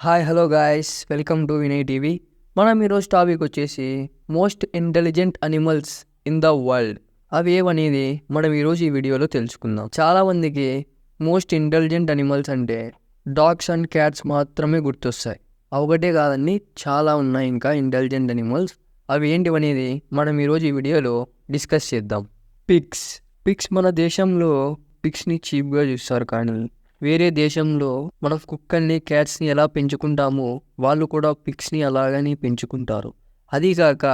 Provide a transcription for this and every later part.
Hi hello guys, welcome to Vinay TV. మనం ఈరోజు topic వచ్చేసి most intelligent animals in the world. అవి ఏవనేది మనం ఈరోజు ఈ వీడియోలో తెలుసుకుందాం. చాలామందికి మోస్ట్ ఇంటెలిజెంట్ అనిమల్స్ అంటే డాగ్స్ అండ్ క్యాట్స్ మాత్రమే గుర్తొస్తాయి. ఒకటే కాదండి, చాలా ఉన్నాయి ఇంకా ఇంటెలిజెంట్ అనిమల్స్. అవి ఏంటివనేది మనం ఈరోజు ఈ వీడియోలో డిస్కస్ చేద్దాం. పిగ్స్ మన దేశంలో పిగ్స్ని చీప్గా చూస్తారు, కానీ వేరే దేశంలో మనం కుక్కల్ని క్యాట్స్ని ఎలా పెంచుకుంటామో వాళ్ళు కూడా పిగ్స్ని అలాగని పెంచుకుంటారు. అదీగాక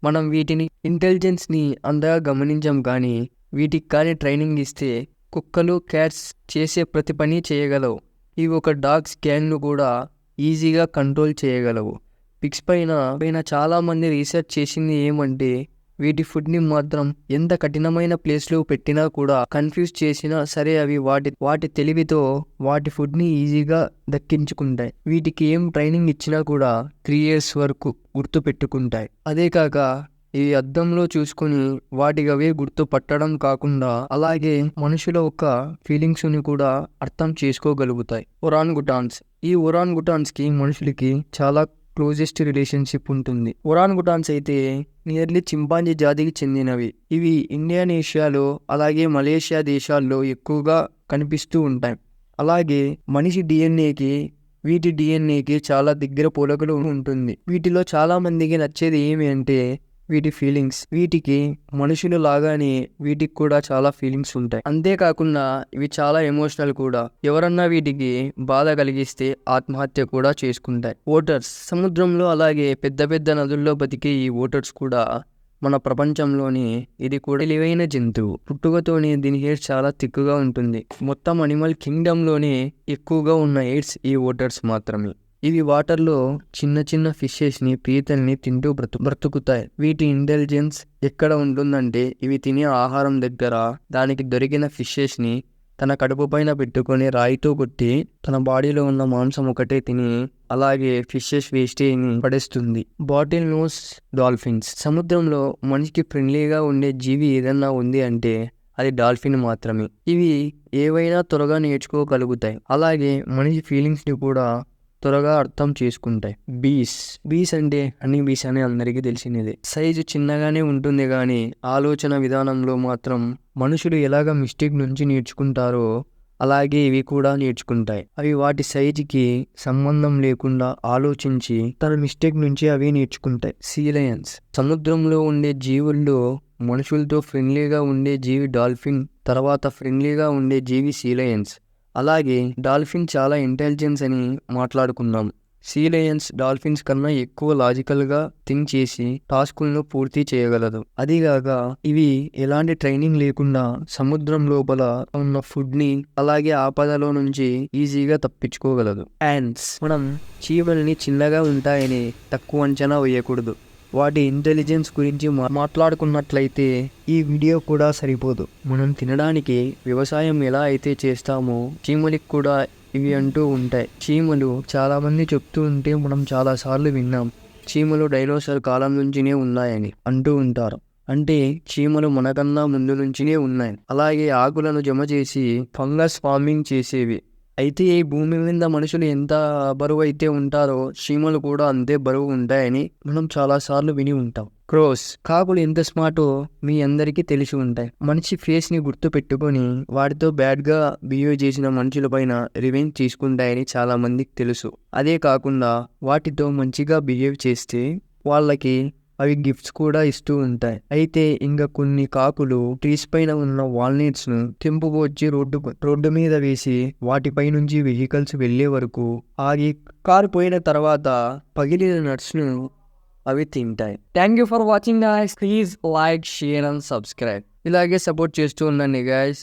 మనం వీటిని ఇంటెలిజెన్స్ని అంతగా గమనించాం, కానీ వీటికి కానీ ట్రైనింగ్ ఇస్తే కుక్కలు క్యాట్స్ చేసే ప్రతి పని చేయగలవు. ఇవి ఒక డాగ్స్ గ్యాంగ్ను కూడా ఈజీగా కంట్రోల్ చేయగలవు. పిగ్స్ పైన చాలామంది రీసెర్చ్ చేసింది ఏమంటే, వీటి ఫుడ్ని మాత్రం ఎంత కఠినమైన ప్లేస్లో పెట్టినా కూడా కన్ఫ్యూజ్ చేసినా సరే అవి వాటి తెలివితో వాటి ఫుడ్ని ఈజీగా దక్కించుకుంటాయి. వీటికి ఏం ట్రైనింగ్ ఇచ్చినా కూడా 3 years వరకు గుర్తు పెట్టుకుంటాయి. అదే కాక ఇవి అద్దంలో చూసుకుని వాటికి అవే గుర్తు పట్టడం కాకుండా అలాగే మనుషుల ఒక ఫీలింగ్స్ని కూడా అర్థం చేసుకోగలుగుతాయి. ఒరాంగుటాన్స్. ఈ ఒరాంగుటాన్స్కి మనుషులకి చాలా క్లోజెస్ట్ రిలేషన్షిప్ ఉంటుంది. ఒరాంగుటాన్స్ అయితే నియర్లీ చింపాంజీ జాతికి చెందినవి. ఇవి ఇండోనేషియాలో అలాగే మలేషియా దేశాల్లో ఎక్కువగా కనిపిస్తూ ఉంటాయి. అలాగే మనిషి వీటి డిఎన్ఏకి చాలా దగ్గర పోలికలు ఉంటుంది. వీటిలో చాలా మందికి నచ్చేది ఏమి అంటే వీటి ఫీలింగ్స్. వీటికి మనుషులు లాగానే వీటికి కూడా చాలా ఫీలింగ్స్ ఉంటాయి. అంతేకాకుండా ఇవి చాలా ఎమోషనల్ కూడా. ఎవరన్నా వీటికి బాధ కలిగిస్తే ఆత్మహత్య కూడా చేసుకుంటాయి. ఓటర్స్. సముద్రంలో అలాగే పెద్ద పెద్ద నదుల్లో బతికే ఈ ఓటర్స్ కూడా మన ప్రపంచంలోని ఇది కూడా తెలివైన జంతువు. పుట్టుకతోనే దీని హెయిర్ చాలా తిక్కుగా ఉంటుంది. మొత్తం అనిమల్ కింగ్డమ్లోనే ఎక్కువగా ఉన్న ఎయిడ్స్ ఈ ఓటర్స్ మాత్రమే. ఇవి వాటర్లో చిన్న చిన్న ఫిషెస్ని పీతల్ని తింటూ బ్రతుకుతాయి. వీటి ఇంటెలిజెన్స్ ఎక్కడ ఉంటుందంటే, ఇవి తినే ఆహారం దగ్గర దానికి దొరికిన ఫిషెస్ని తన కడుపు పైన పెట్టుకొని రాయితో కొట్టి తన బాడీలో ఉన్న మాంసం ఒకటే తిని అలాగే ఫిషెస్ వేస్టేజ్ని పడేస్తుంది. Bottlenose dolphins. సముద్రంలో మనిషికి ఫ్రెండ్లీగా ఉండే జీవి ఏదన్నా ఉంది అంటే అది డాల్ఫిన్ మాత్రమే. ఇవి ఏవైనా త్వరగా నేర్చుకోగలుగుతాయి. అలాగే మనిషి ఫీలింగ్స్ని కూడా త్వరగా అర్థం చేసుకుంటాయి. బీస్ అంటే హనీ బీస్ అని అందరికీ తెలిసినదే. సైజు చిన్నగానే ఉంటుంది, కానీ ఆలోచన విధానంలో మాత్రం మనుషులు ఎలాగ మిస్టేక్ నుంచి నేర్చుకుంటారో అలాగే ఇవి కూడా నేర్చుకుంటాయి. అవి వాటి సైజుకి సంబంధం లేకుండా ఆలోచించి తన మిస్టేక్ నుంచి అవి నేర్చుకుంటాయి. See Lions. సముద్రంలో ఉండే జీవుల్లో మనుషులతో ఫ్రెండ్లీగా ఉండే జీవి డాల్ఫిన్, తర్వాత ఫ్రెండ్లీగా ఉండే జీవి సీ లయన్స్. అలాగే డాల్ఫిన్ చాలా ఇంటెలిజెన్స్ అని మాట్లాడుకున్నాం. సీ లయన్స్ డాల్ఫిన్స్ కన్నా ఎక్కువ లాజికల్గా థింక్ చేసి టాస్కులను పూర్తి చేయగలదు. అదిగాక ఇవి ఎలాంటి ట్రైనింగ్ లేకుండా సముద్రం లోపల ఉన్న ఫుడ్ని అలాగే ఆపదలో నుంచి ఈజీగా తప్పించుకోగలదు. యాంట్స్. మనం చీమల్ని చిన్నగా ఉంటాయని తక్కువ అంచనా వేయకూడదు. వాటి ఇంటెలిజెన్స్ గురించి మాట్లాడుకున్నట్లయితే ఈ వీడియో కూడా సరిపోదు. మనం తినడానికి వ్యవసాయం ఎలా అయితే చేస్తామో చీమలకు కూడా ఇవి అంటూ ఉంటాయి. చీమలు చాలామంది చెప్తూ ఉంటే మనం చాలాసార్లు విన్నాం. చీమలు డైనోసార్ కాలం నుంచినే ఉన్నాయని అంటూ ఉంటారు. అంటే చీమలు మనకన్నా ముందు నుంచినే ఉన్నాయి. అలాగే ఆకులను జమ చేసి ఫంగస్ ఫార్మింగ్ చేసేవి. అయితే ఈ భూమి మీద మనుషులు ఎంత బరువు అయితే ఉంటారో చీమలు కూడా అంతే బరువు ఉంటాయని మనం చాలాసార్లు విని ఉంటాం. క్రోస్. కాకులు ఎంత స్మార్టో మీ అందరికీ తెలిసి ఉంటాయి. మనిషి ఫేస్ని గుర్తు పెట్టుకొని వాటితో బ్యాడ్గా బిహేవ్ చేసిన మనుషుల పైన రివెంజ్ తీసుకుంటాయని చాలా మందికి తెలుసు. అదే కాకుండా వాటితో మంచిగా బిహేవ్ చేస్తే వాళ్ళకి అవి గిఫ్ట్స్ కూడా ఇస్తూ ఉంటాయి. అయితే ఇంకా కొన్ని కాకులు ట్రీస్ పైన ఉన్న వాల్నట్స్ ను తెంపుకొచ్చి రోడ్డు మీద వేసి వాటిపై నుంచి వెహికల్స్ వెళ్లే వరకు ఆగి కారు పోయిన తర్వాత పగిలిన నట్స్ ను అవి తింటాయి. Thank you for watching guys. Please like, share and subscribe. ఇలాగే సపోర్ట్ చేస్తూ ఉండండి గైస్.